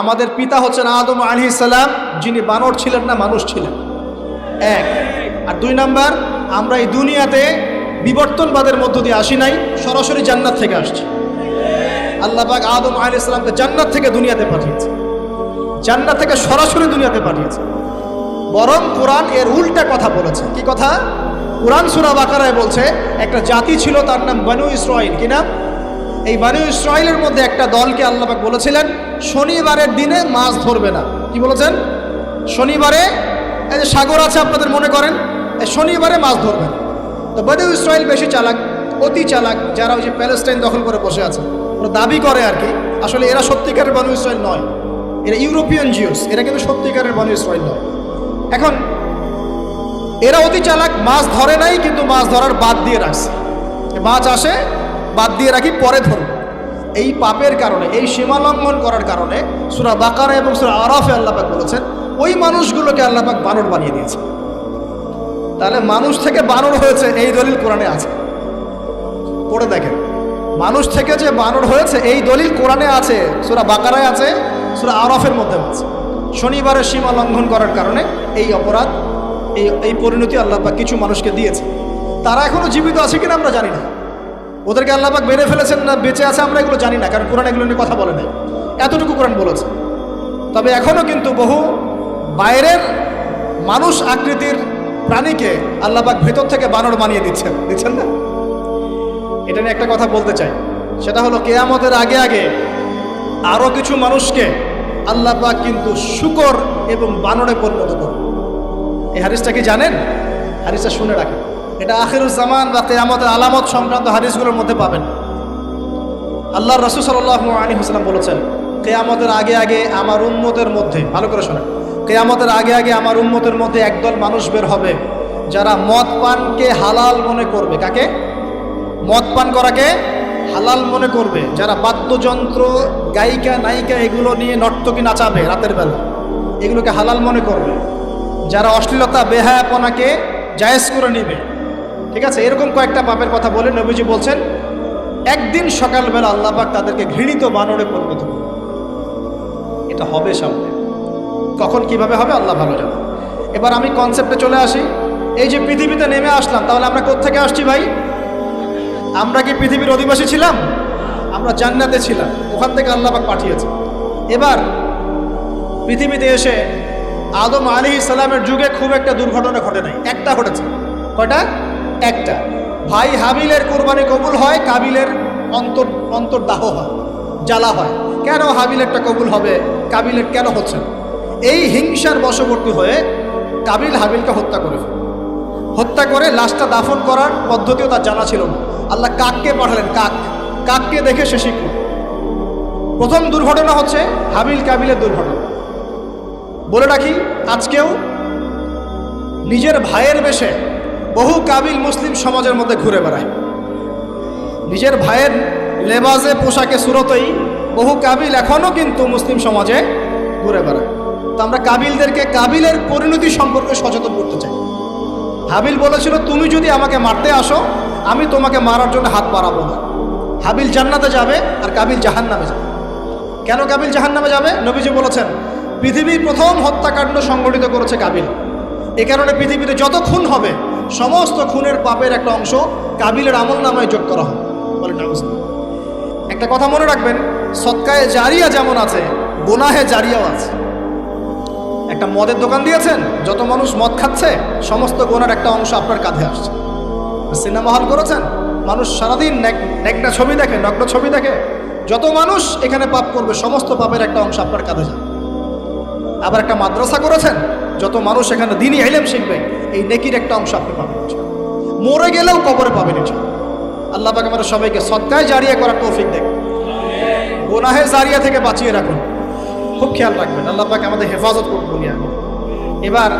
আমাদের পিতা হচ্ছেন আদম আলাইহিস সালাম, যিনি বানর ছিলেন না, মানুষ ছিলেন। এক। আর 2 নাম্বার, আমরা এই দুনিয়াতে বিবর্তনবাদের মধ্য দিয়ে আসি নাই, সরাসরি জান্নাত থেকে আসছি। আল্লাহ পাক আদম আলাইহিস সালামকে জান্নাত থেকে দুনিয়াতে পাঠিয়েছে, জান্নাত থেকে সরাসরি দুনিয়াতে পাঠিয়েছে। বরং কোরআন এর উল্টা কথা বলেছে। কি কথা? কোরআন সূরা বাকারায় বলছে একটা জাতি ছিল, তার নাম বনু ইসরাঈল। কি নাম? এই বনু ইসরাঈলের মধ্যে একটা দলকে আল্লাহ পাক বলেছিলেন শনিবারের দিনে মাছ ধরবে না। কি বলেছেন? শনিবারে, এই যে সাগর আছে আপনাদের মনে করেন, এই শনিবারে মাছ ধরবেন। তো বনু ইসরাঈল বেশি চালাক, অতি চালাক, যারা ওই যে প্যালেস্টাইন দখল করে বসে আছে, ওরা দাবি করে আর কি, আসলে এরা সত্যিকারের বনু ইসরাঈল নয়, এরা ইউরোপিয়ান জিউস, এরা কিন্তু সত্যিকারের বনু ইসরাঈল নয়। এখন এরা অতি চালাক, মাছ ধরে নাই, কিন্তু মাছ ধরার বাদ দিয়ে রাখছে। মাছ আসে, বাদ দিয়ে রাখি, পরে ধরব। এই পাপের কারণে, এই সীমা লঙ্ঘন করার কারণে সূরা বাকারা এবং সূরা আরাফে আল্লাহ পাক বলেছেন ওই মানুষগুলোকে আল্লাহ পাক বানর বানিয়ে দিয়েছে। তাহলে মানুষ থেকে বানর হয়েছে এই দলিল কোরআনে আছে, পড়ে দেখেন। মানুষ থেকে যে বানর হয়েছে এই দলিল কোরআনে আছে, সূরা বাকারায় আছে, সূরা আরাফের মধ্যে আছে। শনিবারের সীমা লঙ্ঘন করার কারণে এই অপরাধ, এই পরিণতি আল্লাহ পাক কিছু মানুষকে দিয়েছে। তারা এখনো জীবিত আছে কিনা আমরা জানি না, ওদেরকে আল্লাহ পাক মেরে ফেলেছেন না বেঁচে আছে আমরা এগুলো জানি না, কারণ কোরআন এগুলো নিয়ে কথা বলে নাই। এতটুকু কোরআন বলেছে। তবে এখনো কিন্তু বহু বাইরের মানুষ আকৃতির প্রাণীকে আল্লাহ পাক ভেতর থেকে বানর বানিয়ে দিচ্ছেন না। এটা নিয়ে একটা কথা বলতে চাই, সেটা হলো কিয়ামতের আগে আগে আরো কিছু মানুষকে আল্লাহ পাক কিন্তু শূকর এবং বানরে পরিণত করবে। এই হাদিসটা কি জানেন? হাদিসটা শুনে রাখেন, এটা আখিরুজ জামান বা কিয়ামতের আলামত সংক্রান্ত হাদিসগুলোর মধ্যে পাবেন। আল্লাহর রাসূল সাল্লাল্লাহু আলাইহি ওয়াসাল্লাম বলেছেন কিয়ামতের আগে আগে আমার উম্মতের মধ্যে, ভালো করে শোনেন, কিয়ামতের আগে আগে আমার উম্মতের মধ্যে একদল মানুষ বের হবে যারা মদ পানকে হালাল মনে করবে। কাকে? মদ পান করাকে হালাল মনে করবে। যারা বাদ্যযন্ত্র, গায়িকা, নায়িকা এগুলো নিয়ে নর্তকী নাচাবে রাতের বেলা, এগুলোকে হালাল মনে করবে। যারা অশ্লীলতা, বেহায়াপনাকে জায়েজ করে নেবে। ঠিক আছে, এরকম কয়েকটা পাপের কথা বলে নবীজি বলছেন একদিন সকালবেলা আল্লাহ পাক তাদেরকে ঘৃণিত বানরে পরিণত করবে। এটা হবে সামনে, কখন কিভাবে হবে আল্লাহ ভালো জানে। এবার আমি কনসেপ্টে চলে আসি। এই যে পৃথিবীতে নেমে আসলাম, তাহলে আমরা কোত্থেকে আসছি ভাই? আমরা কি পৃথিবীর অধিবাসী ছিলাম? আমরা জান্নাতে ছিলাম, ওখান থেকে আল্লাহ পাক পাঠিয়েছে। এবার পৃথিবীতে এসে আদম আলাইহিস সালামের যুগে খুব একটা দুর্ঘটনা ঘটে নাই, একটা ঘটেছে। কয়টা? একটা। ভাই হাবিলের কোরবানি কবুল হয়, কাবিলের অন্তর্দাহ হয়, জ্বালা হয়। কেন হাবিলেরটা কবুল হবে, কাবিলের কেন হচ্ছে? এই হিংসার বশবর্তী হয়ে কাবিল হাবিলকে হত্যা করে ফেলে। হত্যা করে লাশটা দাফন করার পদ্ধতিও তার জানা ছিল না। আল্লাহ কাককে পাঠালেন, কাককে দেখে সে শিখল। প্রথম দুর্ঘটনা হচ্ছে হাবিল কাবিলের দুর্ঘটনা। বলে রাখি, আজকেও নিজের ভাইয়ের বেশে বহু কাবিল মুসলিম সমাজের মধ্যে ঘুরে বেড়ায়। নিজের ভাইয়ের লেবাসে, পোশাকে, সুরতেই বহু কাবিল এখনও কিন্তু মুসলিম সমাজে ঘুরে বেড়ায়। তো আমরা কাবিলদেরকে কাবিলের পরিণতি সম্পর্কে সচেতন করতে চাই। হাবিল বলেছিল তুমি যদি আমাকে মারতে আসো আমি তোমাকে মারার জন্য হাত বাড়াবো না। হাবিল জান্নাতে যাবে আর কাবিল জাহান্নামে যাবে। কেন কাবিল জাহান্নামে যাবে? নবীজি বলেছেন পৃথিবীর প্রথম হত্যাকাণ্ড সংগঠিত করেছে কাবিল। এ কারণে পৃথিবীতে যত খুন হবে সমস্ত খুনের পাপের একটা অংশ কাবিলের আমল নামায় যোগ করা হবে। বলেন নাউজুবিল্লাহ। একটা কথা মনে রাখবেন, সদকায়ে জারিয়া যেমন আছে, গুনাহে জারিয়াও আছে। একটা মদের দোকান দিয়েছেন, যত মানুষ মদ খাচ্ছে সমস্ত গুনার একটা অংশ আপনার কাঁধে আসছে। সিনেমা হল করেছেন, মানুষ সারাদিন নেকড়া ছবি দেখে, নগ্ন ছবি দেখে, যত মানুষ এখানে পাপ করবে সমস্ত পাপের একটা অংশ আপনার কাঁধে যাবে। আবার একটা মাদ্রাসা করেছেন, যত মানুষ এখানে দ্বীনি ইলম শিখবে এই নেকির একটা অংশ আপনি পাবেন। মরে গেলেও কবরে পাবেন। আল্লাহ পাক আমাদের সবাইকে সদকায়ে জারিয়া করার তৌফিক দেন, গুনাহে জারিয়া থেকে বাঁচিয়ে রাখুন। খুব খেয়াল রাখবেন, আল্লাহ পাক আমাদের হেফাজত করুন বলি আমি। এবার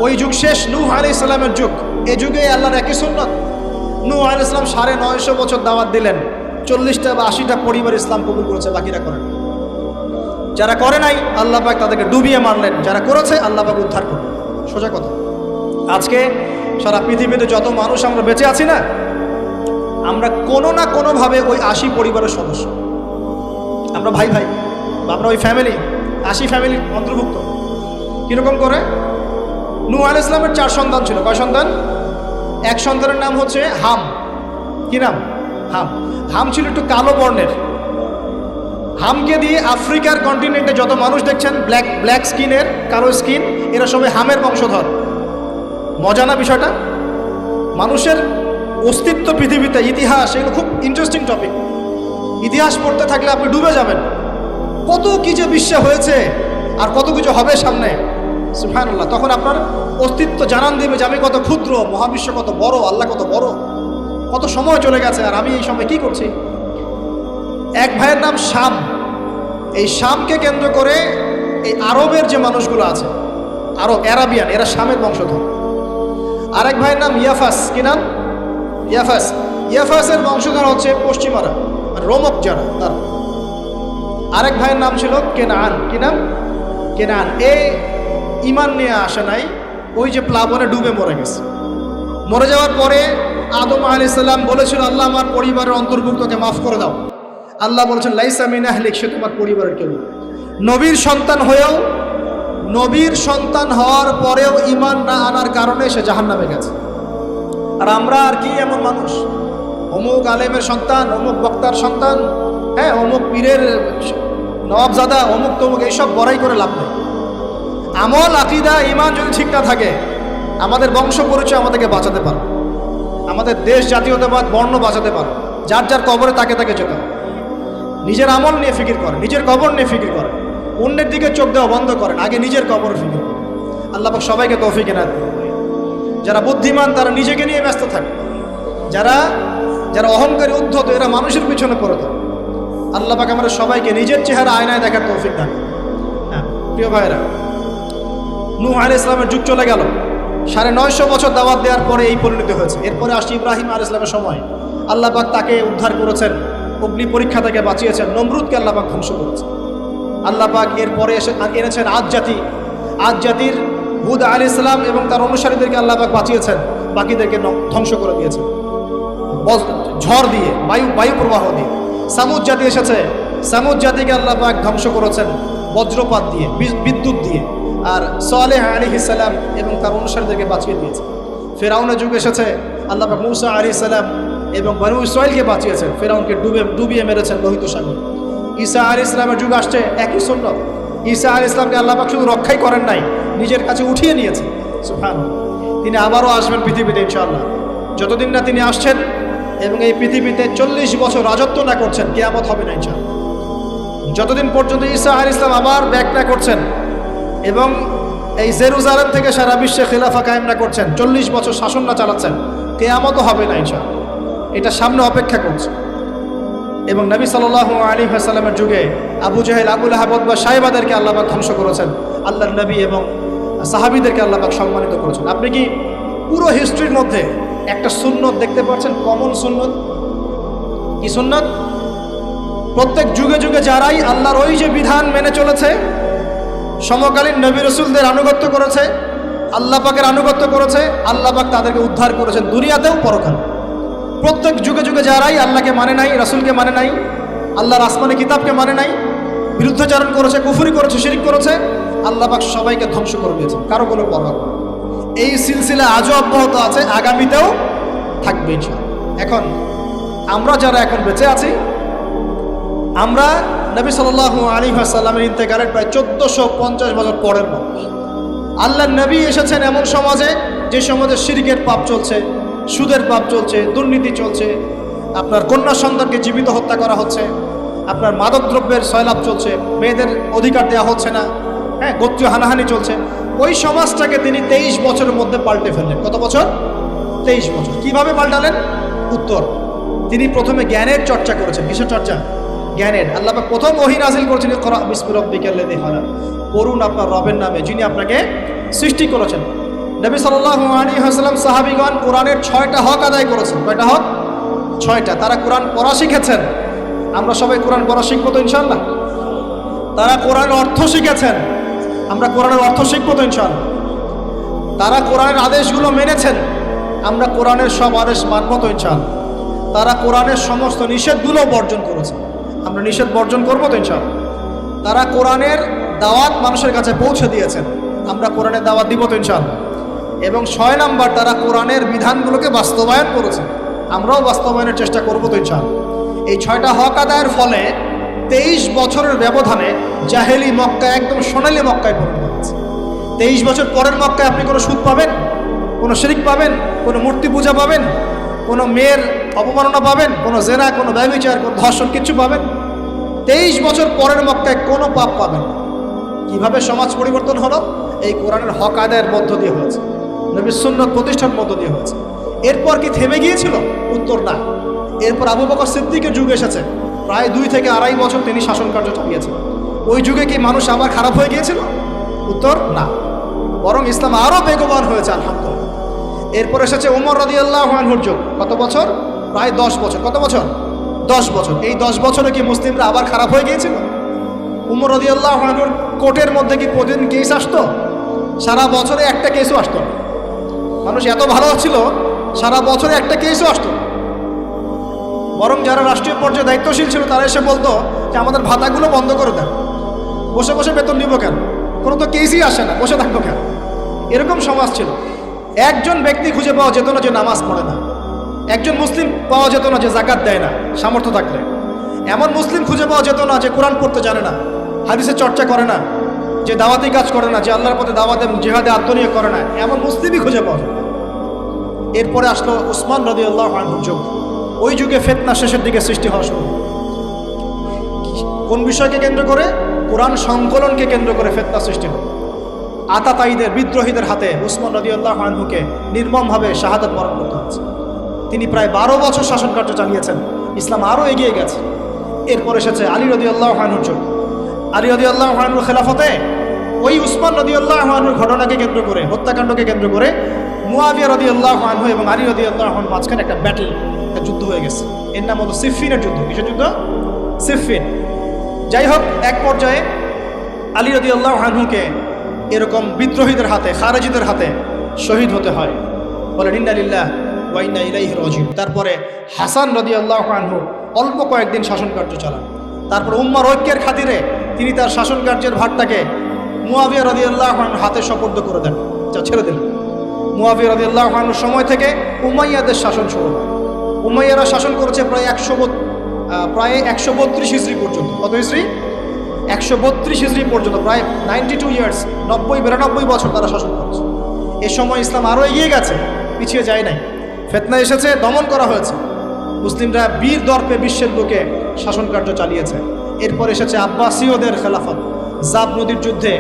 ওই যুগ শেষ, নূহ আলাইহিস সালামের যুগ। এই যুগে আল্লাহর একই সুন্নাত। নূহ আলাইহিস সালাম 950 বছর দাওয়াত দিলেন, 40টা বা 80টা পরিবার ইসলাম কবুল করেছে, বাকিরা করেন। যারা করে নাই আল্লাহ পাক তাদেরকে ডুবিয়ে মারলেন, যারা করেছে আল্লাহ পাক উদ্ধার করলেন। সোজা কথা। আজকে সারা পৃথিবীতে যত মানুষ আমরা বেঁচে আছি না, আমরা কোনো না কোনোভাবে ওই 80 পরিবারের সদস্য। আমরা ভাই ভাই, আমরা ওই ফ্যামিলি। 80 ফ্যামিলির অন্তর্ভুক্ত। কীরকম করে? নূহ আলাইহিস সালামের 4 সন্তান ছিল। কয় সন্তান? এক সন্তানের নাম হচ্ছে হাম। কি নাম? হাম। হাম ছিল একটু কালো বর্ণের। হামকে দিয়ে আফ্রিকার কন্টিনেন্টে যত মানুষ দেখছেন ব্ল্যাক স্কিনের, কালো স্কিন, এরা সবাই হামের বংশধর। মজা না বিষয়টা? মানুষের অস্তিত্ব পৃথিবীতে, ইতিহাস, এগুলো খুব ইন্টারেস্টিং টপিক। ইতিহাস পড়তে থাকলে আপনি ডুবে যাবেন। কত কি যে বিশ্বে হয়েছে আর কত কিছু হবে সামনে, সুবহানাল্লাহ। তখন আপনার অস্তিত্ব জানান দিবে যে আমি কত ক্ষুদ্র, মহাবিশ্ব কত বড়, আল্লাহ কত বড়, কত সময় চলে গেছে আর আমি এই সময় কি করছি। এক ভাইয়ের নাম শাম। এই শামকে কেন্দ্র করে এই আরবের যে মানুষগুলো আছে, আরব, অ্যারাবিয়ান, এরা শামের বংশধর। আরেক ভাইয়ের নাম ইয়াফাস। কি নাম? ইয়াফাস। ইয়াফাসের বংশধর হচ্ছে পশ্চিমারা, রোমক যারা, তার। আরেক ভাইয়ের নাম ছিল কেনান। কি নাম? কেনান। এই ইমান নিয়ে আসে নাই, ওই যে প্লাবনে ডুবে মরে গেছে। মরে যাওয়ার পরে আদম আলাইহিস সালাম বলেছিল, আল্লাহ আমার পরিবারের অন্তর্ভুক্তকে মাফ করে দাও। আল্লাহ বলেছেন, লাইসা মিন আহলিক, সে তোমার পরিবারের কেউ। নবীর সন্তান হয়েও, নবীর সন্তান হওয়ার পরেও ইমান না আনার কারণে সে জাহান্নামে গেছে। আর আমরা আর কি এমন মানুষ, অমুক আলেমের সন্তান, অমুক বক্তার সন্তান, হ্যাঁ, অমুক পীরের নবাবজাদা, অমুক তমুক, এইসব বড়াই করে লাভ নেই। আমল, আকীদা, ইমান যদি ঠিক না থাকে, আমাদের বংশ পরিচয় আমাদেরকে বাঁচাতে পারে, আমাদের দেশ, জাতীয়তাবাদ, বর্ণ বাঁচাতে পারে। যার যার কবরে তাকে তাকে যেতে হবে। নিজের আমল নিয়ে ফিকির করে, নিজের কবর নিয়ে ফিকির করে, অন্যের দিকে চোখ দেওয়া বন্ধ করেন, আগে নিজের কবর ফিকির করেন। আল্লাহ পাক সবাইকে তৌফিক এনায়েত করুন। যারা বুদ্ধিমান তারা নিজেকে নিয়ে ব্যস্ত থাকে, যারা অহংকারী, উদ্ধত, এরা মানুষের পিছনে পড়ে থাকে। আল্লাহ পাক আমরা সবাইকে নিজের চেহারা আয়নায় দেখার তৌফিক দান। হ্যাঁ প্রিয় ভাইরা, নূহ আলাইহিস সালামের যুগ চলে গেল, 950 বছর দাওয়াত দেওয়ার পরে এই পরিণতি হয়েছে। এরপরে আসছে ইব্রাহিম আলাইহিস সালামের সময়। আল্লাহ পাক তাকে উদ্ধার করেছেন, অগ্নি পরীক্ষা থেকে বাঁচিয়েছেন, নমরুদকে আল্লাহ পাক ধ্বংস করেছেন। আল্লাহ পাক এরপরে এনেছেন আদ জাতি। আদ জাতির হুদ আলাইহিস সালাম এবং তার অনুসারীদেরকে আল্লাহ পাক বাঁচিয়েছেন, বাকিদেরকে ধ্বংস করে দিয়েছেন ঝড় দিয়ে, বায়ু প্রবাহ দিয়ে। সামুদ জাতি এসেছে, সামুদ জাতিকে আল্লাহ পাক ধ্বংস করেছেন বজ্রপাত দিয়ে, বিদ্যুৎ দিয়ে। আর সালেহ আলাইহিস সালাম এবং তার অনুসারীদেরকে বাঁচিয়ে দিয়েছে। ফেরাউনের যুগ এসেছে, আল্লাহ পাক মূসা আলাইহিস সালাম এবং বনু ইসরাঈলকে বাঁচিয়েছেন, ফেরাউনকে ডুবিয়ে মেরেছেন লোহিত সাগর। ঈসা আলাইহিস সালামের যুগ আসছে, একই সুন্নাত। ঈসা আলাইহিস সালামকে আল্লাহ পাক শুধু রক্ষাই করেন নাই, নিজের কাছে উঠিয়ে নিয়েছেন। সুবহানাল্লাহ। তিনি আবারও আসবেন পৃথিবীতে ইনশাআল্লাহ। যতদিন না তিনি আসছেন এবং এই পৃথিবীতে 40 বছর রাজত্ব না করছেন, কিয়ামত হবে না ইনশাআল্লাহ। যতদিন পর্যন্ত ঈসা আলাইহিস সালাম আবার ব্যাক না করছেন এবং এই জেরুজালেম থেকে সারা বিশ্বে খিলাফা কায়েম না করছেন, 40 বছর শাসন না চালাচ্ছেন, কিয়ামতও হবে না ইনশাআল্লাহ। এটা সামনে অপেক্ষা করছে। এবং নবী সাল্লাল্লাহু আলাইহি ওয়াসাল্লামের যুগে আবু জাহেল, আবু লাহাব বা সাহেবাদেরকে আল্লাহ পাক ধ্বংস করেছেন, আল্লাহর নবী এবং সাহাবীদেরকে আল্লাহ পাক সম্মানিত করেছেন। আপনি কি পুরো হিস্ট্রির মধ্যে একটা সুন্নত দেখতে পাচ্ছেন, কমন সুন্নত? কি সুন্নত? প্রত্যেক যুগে যুগে যারাই আল্লাহর ওই যে বিধান মেনে চলেছে, সমকালীন নবী রাসূলদের আনুগত্য করেছে, আল্লাহ পাকের আনুগত্য করেছে, আল্লাহ পাক তাদেরকে উদ্ধার করেছেন দুনিয়াতেও পরকালে। প্রত্যেক যুগে যুগে যারাই আল্লাহকে মানে নাই, রাসূলকে মানে নাই, আল্লাহর আসমানি কিতাবকে মানে নাই, বিরুদ্ধাচরণ করেছে, কুফরি করেছে, শিরক করেছে, আল্লাহ পাক সবাইকে ধ্বংস করে দিয়েছেন, কারো কোনো পরোয়া করে। এই সিলসিলা আজও অব্যাহত আছে, আগামীতেও থাকবে ইনশাআল্লাহ। এখন আমরা যারা এখন বেঁচে আছি, আমরা নবী সাল্লাল্লাহু আলাইহি ওয়াসাল্লামের ইন্তেকালের প্রায় 1450 বছর পরের মানুষ। আল্লাহর নবী এসেছেন এমন সমাজে, যে সমাজে শিরকের পাপ চলছে, সুদের পাপ চলছে, দুর্নীতি চলছে, আপনার কন্যা সন্তানকে জীবিত হত্যা করা হচ্ছে, আপনার মাদকদ্রব্যের সয়লাভ চলছে, মেয়েদের অধিকার দেওয়া হচ্ছে না, হ্যাঁ, গোত্রীয় হানাহানি চলছে। ওই সমাজটাকে তিনি 23 বছরের মধ্যে পাল্টে ফেললেন। কত বছর? 23 বছর। কিভাবে পাল্টালেন? উত্তর, তিনি প্রথমে জ্ঞানের চর্চা করেছেন। কিসের চর্চা? জ্ঞানের। আল্লাহ পাক প্রথম ওহী নাযিল করেছেন, ইকরা বিসমি রাব্বিকাল্লাযী খালাক, পড়ুন আপনার রবের নামে যিনি আপনাকে সৃষ্টি করেছেন। নবী সাল্লাল্লাহু আলাইহি ওয়াসাল্লাম, সাহাবীগণ কোরআনের 6টা হক আদায় করেছেন। কয়টা হক? 6টা। তারা কোরআন পড়া শিখেছেন। আমরা সবাই কোরআন পড়া শিখবো তো ইনশাআল্লাহ। তারা কোরআনের অর্থ শিখেছেন, আমরা কোরআনের অর্থ শিখবো তো ইনশাআল্লাহ। তারা কোরআনের আদেশগুলো মেনেছেন, আমরা কোরআনের সব আদেশ মানব তো ইনশাআল্লাহ। তারা কোরআনের সমস্ত নিষেধগুলো বর্জন করেছে, আমরা নিষেধ বর্জন করবো তো ইনশাআল্লাহ। তারা কোরআনের দাওয়াত মানুষের কাছে পৌঁছে দিয়েছেন। আমরা কোরআনের দাওয়াত দিব তো ইনশাআল্লাহ। এবং 6 নাম্বার, তারা কোরআনের বিধানগুলোকে বাস্তবায়ন করেছে। আমরাও বাস্তবায়নের চেষ্টা করবো তো ইনশাআল্লাহ। এই 6টা হক আদায়ের ফলে 23 বছরের ব্যবধানে জাহেলি মক্কা একদম সোনালী মক্কায় পরিণত হয়েছে। 23 বছর পরের মক্কায় আপনি কোনো সুদ পাবেন, কোনো শিরক পাবেন, কোনো মূর্তি পূজা পাবেন, কোনো মেয়ের অপমাননা পাবেন, কোনো জেনা, কোনো ব্যভিচার, কোনো ধর্ষণ, কিচ্ছু পাবেন? 23 বছর পরের মক্কায় কোনো পাপ পাবেন না। কীভাবে সমাজ পরিবর্তন হলো? এই কোরআনের হক আদায়ের মধ্য দিয়ে হয়েছে, নবীর সুন্নাত প্রতিষ্ঠার মধ্য দিয়ে হয়েছে। এরপর কি থেমে গিয়েছিল? উত্তর না। এরপর আবু বকর সিদ্দিকের যুগ এসেছে, প্রায় 2 থেকে আড়াই বছর তিনি শাসন কার্য চালিয়েছেন। ওই যুগে কি মানুষ আবার খারাপ হয়ে গিয়েছিল? উত্তর না, বরং ইসলাম আরও বেগবান হয়েছে আলহামদুলিল্লাহ। এরপর এসেছে ওমর রাদিয়াল্লাহু আনহুর যুগ। কত বছর? প্রায় 10 বছর। কত বছর? 10 বছর। এই 10 বছরে কি মুসলিমরা আবার খারাপ হয়ে গিয়েছিল? ওমর রাদিয়াল্লাহু আনহুর কোর্টের মধ্যে কি প্রতিদিন কেস আসতো? সারা বছরে একটা কেসও আসতো না। মানুষ এত ভালো ছিল, সারা বছরে একটা কেসও আসতো না। বরং যারা রাষ্ট্রীয় পর্যায়ে দায়িত্বশীল ছিল তারা এসে বলতো যে আমাদের ভাতাগুলো বন্ধ করে দেন, বসে বসে বেতন নিব কেন, কোনো তো কেসই আসে না, বসে থাকবো কেন? এরকম সমাজ ছিল। একজন ব্যক্তি খুঁজে পাওয়া যেত না যে নামাজ পড়ে না, একজন মুসলিম পাওয়া যেত না যে জাকাত দেয় না সামর্থ্য থাকলে, এমন মুসলিম খুঁজে পাওয়া যেত না যে কোরআন পড়তে জানে না, হাদিসের চর্চা করে না, যে দাওয়াতি কাজ করে না, যে আল্লাহর পথে দাওয়াতে জিহাদে আত্মনিয়োগ করে না, এমন মুসলিমই খুঁজে পাওয়া যেত। এরপরে আসলো উসমান রাদিয়াল্লাহু আনহুর যুগ। ওই যুগে ফিতনা শেষের দিকে সৃষ্টি হওয়া শুরু। কোন বিষয়কে কেন্দ্র করে? কোরআন সংকলনকে কেন্দ্র করে ফিতনা সৃষ্টি হল। আতাতায়ীদের, বিদ্রোহীদের হাতে উসমান রাদিয়াল্লাহু আনহুকে নির্মমভাবে শাহাদাত বরণ করতে হচ্ছে। তিনি প্রায় 12 বছর শাসন কার্য চালিয়েছেন। ইসলাম আরও এগিয়ে গেছে। এরপর এসেছে আলী রাদিয়াল্লাহু আনহুর যুগ। আলী রাদিয়াল্লাহু আনহুর খেলাফতে ওই উসমান রাদিয়াল্লাহু আনহুর ঘটনাকে কেন্দ্র করে, হত্যাকাণ্ডকে কেন্দ্র করে মুয়াবিয়া রাদিয়াল্লাহু আনহু এবং আলী রাদিয়াল্লাহু আনহুর মাঝখানে একটা ব্যাটল, একটা যুদ্ধ হয়ে গেছে। এর নাম হলো সিফফিনের যুদ্ধ। কিসের যুদ্ধ? সিফফিন। যাই হোক, এক পর্যায়ে আলী রাদিয়াল্লাহু আনহুকে এরকম বিদ্রোহীদের হাতে, খারেজিদের হাতে শহীদ হতে হয়। বলেন ইন্না লিল্লাহি ওয়া ইন্না ইলাইহি রাজিউন। তারপরে হাসান রাদিয়াল্লাহু আনহু অল্প কয়েকদিন শাসন কার্য চালান। তারপর উম্মার ঐক্যের খাতিরে তিনি তার শাসন কার্যের ভারটাকে মুয়াবিয়া রাদিয়াল্লাহু আনহুর হাতে সোপর্দ করে দেন, যা ছেড়ে দিলেন। মুয়াবিয়া রাদিয়াল্লাহু আনহুর সময় থেকে উমাইয়াদের শাসন শুরু হয়। উমাইয়ারা শাসন করেছে প্রায় 132 হিজরি পর্যন্ত। কত হিজরি? 132 হিজরি পর্যন্ত, প্রায় 92 ইয়ার্স, 92 বছর তারা শাসন করেছে। এ সময় ইসলাম আরও এগিয়ে গেছে, পিছিয়ে যায় নাই। ফিতনা এসেছে, দমন করা হয়েছে। মুসলিমরা বীর দর্পে বিশ্বের বুকে শাসন কার্য চালিয়েছে। এরপর এসেছে আব্বাসীয়দের খেলাফত। জাব নদীর যুদ্ধে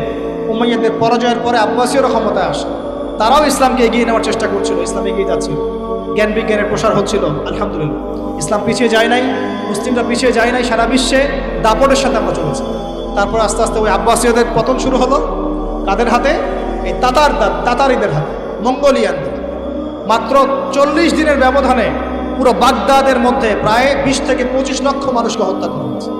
উমাইয়াদের পরাজয়ের পরে আব্বাসীয়রা ক্ষমতায় আসে। তারাও ইসলামকে এগিয়ে নেওয়ার চেষ্টা করছিল, ইসলাম এগিয়ে যাচ্ছিল, জ্ঞান বিজ্ঞানের প্রসার হচ্ছিল। আলহামদুলিল্লাহ, ইসলাম পিছিয়ে যায় নাই, মুসলিমরা পিছিয়ে যায় নাই। সারা বিশ্বে দাপটের সাথে আমরা চলেছি। তারপর আস্তে আস্তে ওই আব্বাসীয়দের পতন শুরু হলো। কাদের হাতে? এই তাতারিদের হাতে, মঙ্গোলিয়ানদের। মাত্র 40 দিনের ব্যবধানে পুরো বাগদাদের মধ্যে প্রায় 20 থেকে 25 লক্ষ মানুষকে হত্যা করা হয়েছে।